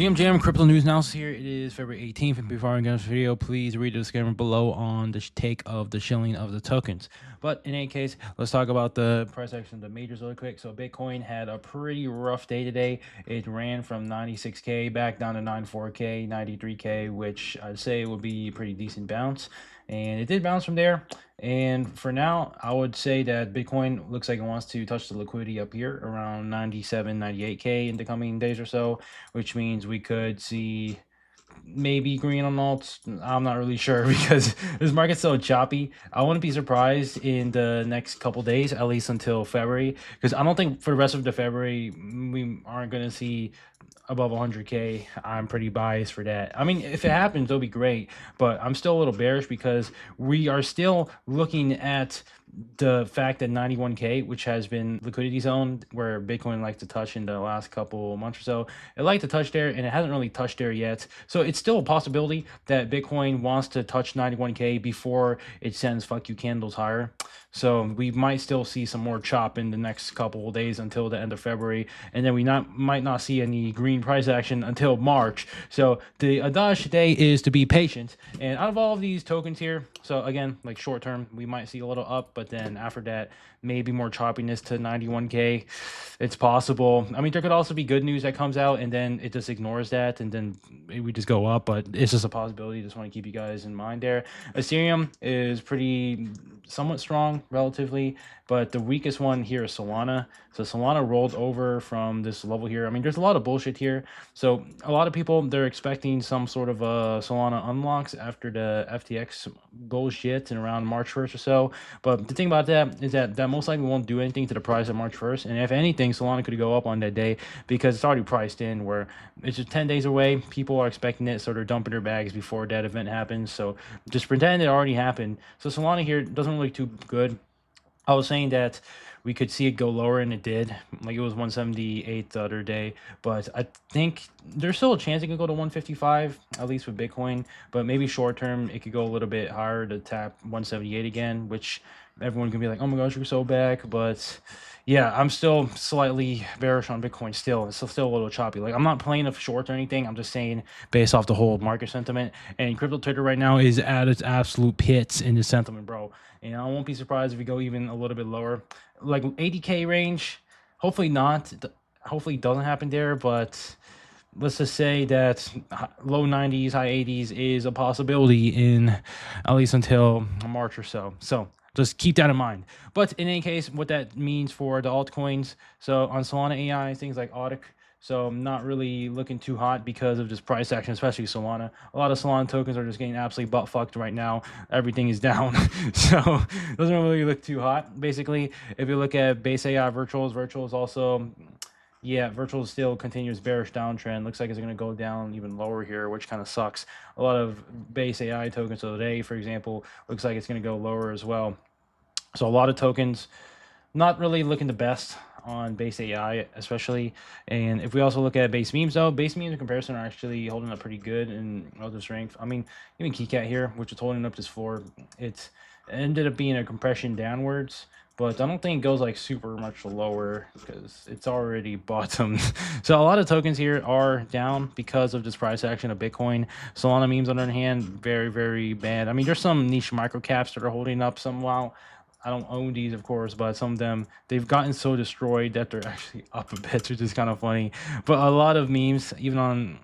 Jam Crypto News Now here. It is February 18th, and before I get into this video, please read the disclaimer below on the take of the shilling of the tokens. But in any case, let's talk about the price action of the majors really quick. So Bitcoin had a pretty rough day today. It ran from 96K back down to 94K, 93K, which I'd say would be a pretty decent bounce. And it did bounce from there. And for now, I would say that Bitcoin looks like it wants to touch the liquidity up here around 97, 98K in the coming days or so, which means we could see maybe green on alts. I'm not really sure because this market's so choppy. I wouldn't be surprised in the next couple days, at least until February, because I don't think for the rest of the February we aren't going to see above 100K. I'm pretty biased for that. I mean, if it happens, it'll be great, but I'm still a little bearish because we are still looking at the fact that 91K, which has been liquidity zone where Bitcoin likes to touch in the last couple months or so, it liked to touch there and it hasn't really touched there yet. So it's still a possibility that Bitcoin wants to touch 91K before it sends fuck you candles higher. So we might still see some more chop in the next couple of days until the end of February, and then we might not see any green price action until March. So the adage today is to be patient. And out of all of these tokens here, so again, like short term, we might see a little up, but then after that, maybe more choppiness to 91K. It's possible. I mean, there could also be good news that comes out and then it just ignores that and then we just go up, but it's just a possibility. Just want to keep you guys in mind there. Ethereum is pretty somewhat strong relatively, but the weakest one here is Solana. So Solana rolled over from this level here. I mean, there's a lot of bullshit here. So a lot of people, they're expecting some sort of Solana unlocks after the FTX bullshit in around March 1st or so. But the thing about that is that most likely won't do anything to the price of March 1st. And if anything, Solana could go up on that day because it's already priced in where it's just 10 days away. People are expecting it, so they're dumping their bags before that event happens. So just pretend it already happened. So Solana here doesn't look too good. I was saying that we could see it go lower, and it did. Like it was 178 the other day, but I think there's still a chance it could go to 155, at least with Bitcoin. But maybe short term, it could go a little bit higher to tap 178 again, which everyone can be like, "Oh my gosh, you're so back." But yeah, I'm still slightly bearish on Bitcoin. Still, it's still a little choppy. Like I'm not playing a short or anything. I'm just saying based off the whole market sentiment. And crypto Twitter right now is at its absolute pits in the sentiment, bro. And I won't be surprised if we go even a little bit lower, like 80K range. Hopefully not. Hopefully it doesn't happen there, but let's just say that low 90s, high 80s is a possibility in at least until March or so. So just keep that in mind. But in any case, what that means for the altcoins, so on Solana AI, things like Audic, so I'm not really looking too hot because of this price action, especially Solana. A lot of Solana tokens are just getting absolutely butt fucked right now. Everything is down. So doesn't really look too hot. Basically, if you look at base AI virtuals also, yeah, virtual still continues bearish downtrend. Looks like it's going to go down even lower here, which kind of sucks. A lot of base AI tokens today, for example, looks like it's going to go lower as well. So a lot of tokens not really looking the best on base AI, especially. And if we also look at base memes, though, base memes in comparison are actually holding up pretty good in relative strength. I mean, even KeyCat here, which is holding up this floor, it ended up being a compression downwards. But I don't think it goes like super much lower because it's already bottomed. So a lot of tokens here are down because of this price action of Bitcoin. Solana memes, on the other hand, very, very bad. I mean, there's some niche micro caps that are holding up somehow. I don't own these, of course, but some of them, they've gotten so destroyed that they're actually up a bit, which is kind of funny. But a lot of memes, even on,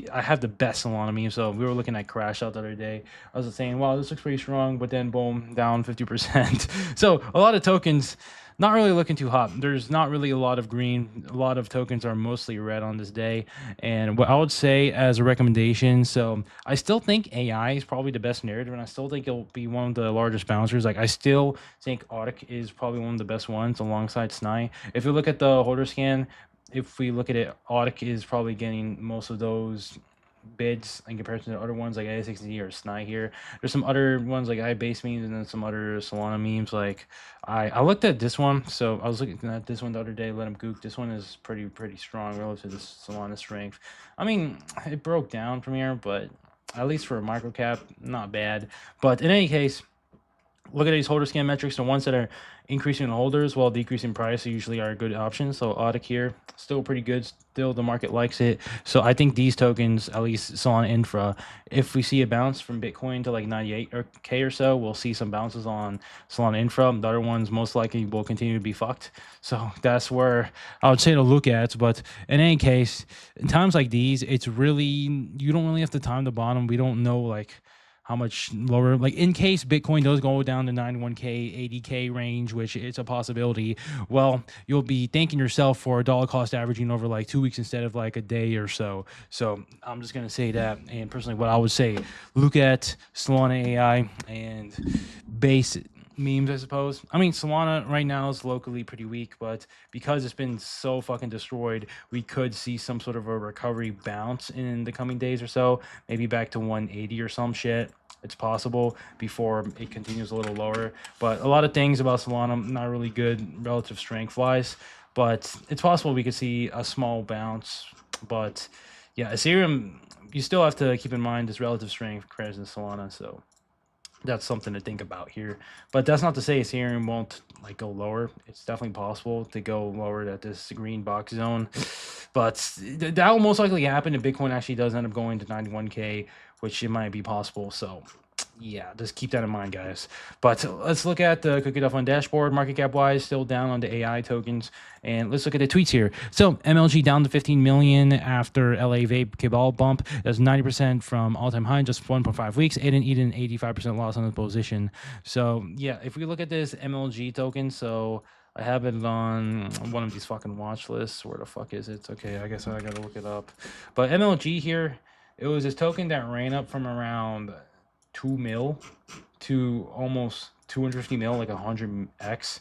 I have the best Solana memes. So we were looking at Crash out the other day. I was saying, wow, this looks pretty strong, but then boom, down 50%. So a lot of tokens, not really looking too hot. There's not really a lot of green. A lot of tokens are mostly red on this day. And what I would say as a recommendation, so I still think AI is probably the best narrative, and I still think it'll be one of the largest bouncers. Like I still think Audic is probably one of the best ones alongside SNI. If you look at the holder scan, if we look at it, Audic is probably getting most of those bids in comparison to other ones like A60 or SNI here. There's some other ones like I base memes and then some other Solana memes. Like I looked at this one, so I was looking at this one the other day. Let him gook. This one is pretty strong relative to this Solana strength. I mean, it broke down from here, but at least for a micro cap, not bad. But in any case, look at these holder scan metrics. The ones that are increasing in holders while decreasing price usually are a good option. So Audic here, still pretty good. Still, the market likes it. So I think these tokens, at least Solana Infra, if we see a bounce from Bitcoin to like 98K or so, we'll see some bounces on Solana Infra. The other ones most likely will continue to be fucked. So that's where I would say to look at. But in any case, in times like these, it's really, you don't really have to time the bottom. We don't know like how much lower, like in case Bitcoin does go down to 91K, 80K range, which it's a possibility, well, you'll be thanking yourself for a dollar cost averaging over like 2 weeks instead of like a day or so. So I'm just going to say that. And personally, what I would say, look at Solana AI and base memes, I suppose. I mean, Solana right now is locally pretty weak, but because it's been so fucking destroyed, we could see some sort of a recovery bounce in the coming days or so, maybe back to 180 or some shit. It's possible before it continues a little lower. But a lot of things about Solana not really good relative strength wise, but it's possible we could see a small bounce. But yeah, Ethereum, you still have to keep in mind this relative strength compared to Solana. So that's something to think about here. But that's not to say Ethereum won't like go lower. It's definitely possible to go lower at this green box zone, but that will most likely happen if Bitcoin actually does end up going to 91K, which it might be possible. So yeah, just keep that in mind, guys. But let's look at the Cook It Up on dashboard. Market cap wise, still down on the AI tokens. And let's look at the tweets here. So MLG down to 15 million after LA Vape Cabal bump. That's 90% from all-time high in just 1.5 weeks. Aiden Eden 85% loss on the position. So yeah, if we look at this MLG token, so I have it on one of these fucking watch lists. Where the fuck is it? Okay, I guess I gotta look it up. But MLG here, it was this token that ran up from around 2 mil to almost 250 mil, like 100x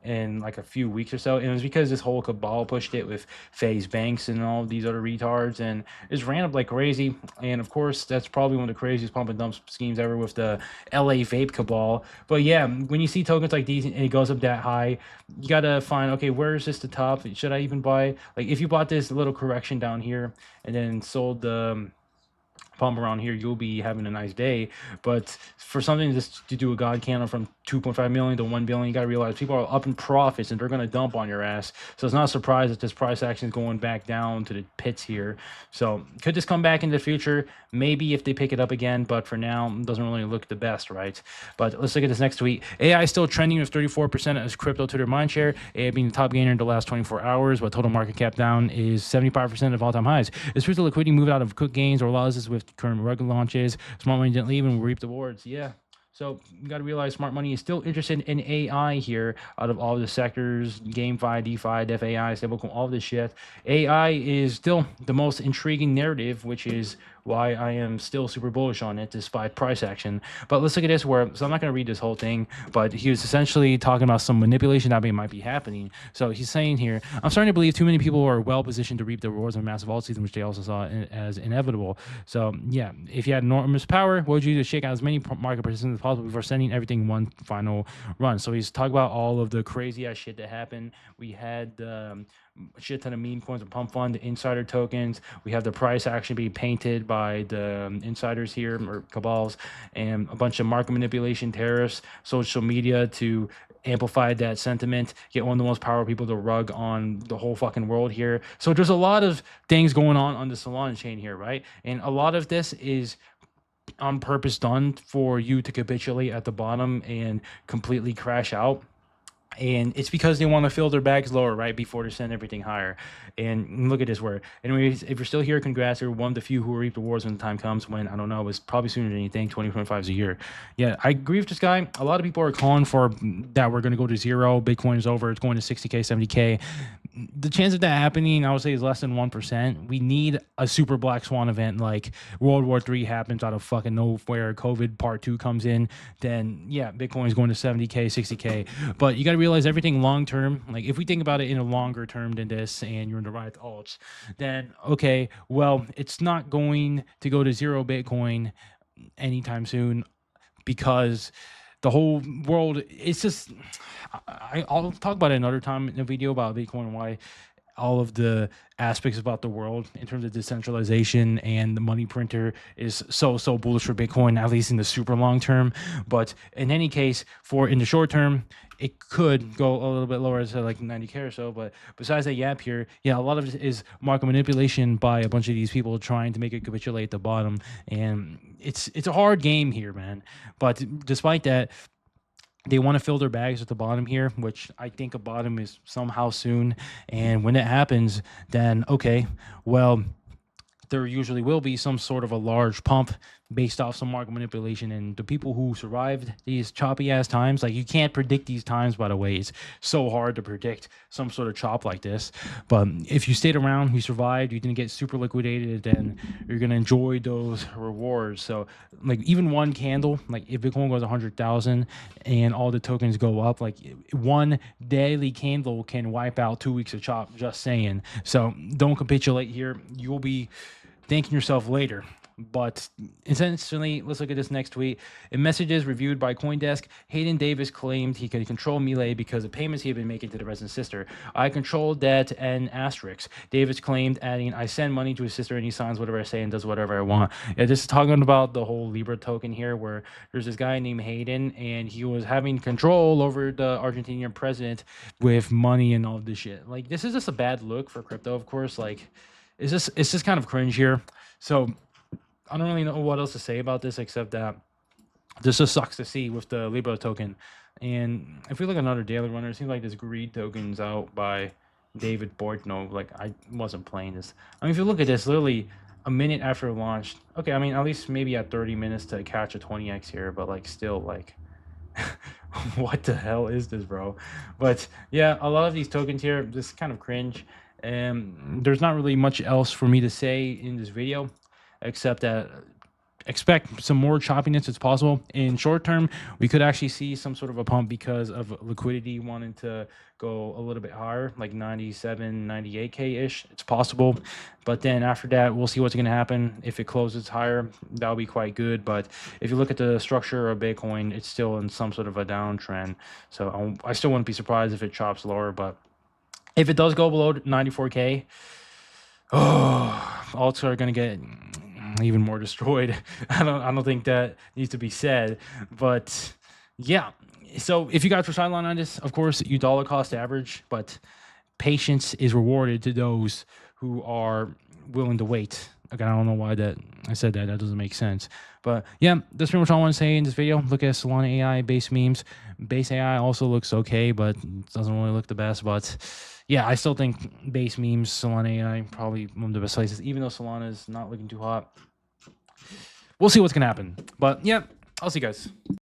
in like a few weeks or so. And it was because this whole cabal pushed it with FaZe Banks and all these other retards, and it just ran up like crazy. And of course, that's probably one of the craziest pump and dump schemes ever with the LA Vape cabal. But yeah, when you see tokens like these and it goes up that high, you gotta find, okay, where is this the top? Should I even buy? Like if you bought this little correction down here and then sold the pump around here, you'll be having a nice day. But for something just to do a god candle from 2.5 million to 1 billion, you got to realize people are up in profits and they're going to dump on your ass. So it's not a surprise that this price action is going back down to the pits here. So could this come back in the future? Maybe if they pick it up again, but for now it doesn't really look the best, right? But let's look at this next tweet. AI is still trending with 34% as crypto to their mindshare. AI being the top gainer in the last 24 hours, but total market cap down is 75% of all-time highs. Is fruits of liquidity moved out of Cook gains or losses with current rug launches? Smart money didn't leave and will reap the rewards. Yeah. So you got to realize smart money is still interested in AI here. Out of all the sectors, GameFi, DeFi, DeFi, stablecoin, all this shit, AI is still the most intriguing narrative, which is why I am still super bullish on it despite price action. But let's look at this so I'm not going to read this whole thing, but he was essentially talking about some manipulation that might be happening. So he's saying here, I'm starting to believe too many people are well positioned to reap the rewards of a massive alt season, which they also saw as inevitable. So yeah, if you had enormous power, what would you do to shake out as many market participants as possible before sending everything one final run? So he's talking about all of the crazy ass shit that happened. We had a shit ton of meme coins and pump fund, the insider tokens. We have the price action being painted by the insiders here or cabals, and a bunch of market manipulation, tariffs, social media to amplify that sentiment, get one of the most powerful people to rug on the whole fucking world here. So there's a lot of things going on the Solana chain here, right? And a lot of this is on purpose done for you to capitulate at the bottom and completely crash out. And it's because they want to fill their bags lower, right, before they send everything higher. And look at this word. Anyways, if you're still here, congrats. You're one of the few who will reap the rewards when the time comes. When, I don't know, it's probably sooner than anything. 2025 is a year. Yeah, I agree with this guy. A lot of people are calling for that we're going to go to zero. Bitcoin is over. It's going to 60K, 70K. The chance of that happening, I would say, is less than 1%. We need a super black swan event like World War III happens out of fucking nowhere. COVID part 2 comes in. Then, yeah, Bitcoin is going to 70K, 60K. But you got to realize everything long term, like if we think about it in a longer term than this and you're in the right alts, then okay, well, it's not going to go to zero Bitcoin anytime soon, because the whole world, it's just, I'll talk about it another time in a video about Bitcoin and why all of the aspects about the world in terms of decentralization, and the money printer is so bullish for Bitcoin, at least in the super long term. But in any case, for in the short term, it could go a little bit lower to like 90K or so. But besides that gap here, yeah, a lot of it is market manipulation by a bunch of these people trying to make it capitulate at the bottom. And it's a hard game here, man. But despite that, they want to fill their bags at the bottom here, which I think a bottom is somehow soon. And when it happens, then okay, well, there usually will be some sort of a large pump based off some market manipulation. And the people who survived these choppy ass times, like, you can't predict these times, by the way. It's so hard to predict some sort of chop like this. But if you stayed around, you survived, you didn't get super liquidated, then you're going to enjoy those rewards. So like, even one candle, like if Bitcoin goes 100,000 and all the tokens go up, like one daily candle can wipe out 2 weeks of chop, just saying. So don't capitulate here. You'll be thanking yourself later. But essentially, let's look at this next tweet. In messages reviewed by CoinDesk, Hayden Davis claimed he could control Melee because of payments he had been making to the resident sister. I controlled that and asterisk. Davis claimed, adding, I send money to his sister and he signs whatever I say and does whatever I want. Yeah, this is talking about the whole Libra token here, where there's this guy named Hayden, and he was having control over the Argentinian president with money and all this shit. Like, this is just a bad look for crypto, of course. Like, it's just kind of cringe here. So I don't really know what else to say about this, except that this just sucks to see with the Libra token. And if we look at another daily runner, it seems like this greed token's out by David Bortno. Like, I wasn't playing this. I mean, if you look at this, literally a minute after it launched. Okay, I mean, at least maybe at 30 minutes to catch a 20x here, but like, still, like, what the hell is this, bro? But yeah, a lot of these tokens here just kind of cringe. And there's not really much else for me to say in this video, except that expect some more choppiness as possible. In short term, we could actually see some sort of a pump because of liquidity wanting to go a little bit higher, like 97, 98K-ish. It's possible. But then after that, we'll see what's going to happen. If it closes higher, that'll be quite good. But if you look at the structure of Bitcoin, it's still in some sort of a downtrend. So I still wouldn't be surprised if it chops lower. But if it does go below 94K, alts are going to get even more destroyed. I don't think that needs to be said. But yeah, so if you guys were sidelined on this, of course, you dollar cost average, but patience is rewarded to those who are willing to wait. Okay, I don't know why that I said that. That doesn't make sense. But yeah, that's pretty much all I want to say in this video. Look at Solana AI base memes. Base AI also looks okay, but it doesn't really look the best. But yeah, I still think base memes, Solana AI, probably one of the best places, even though Solana is not looking too hot. We'll see what's going to happen. But yeah, I'll see you guys.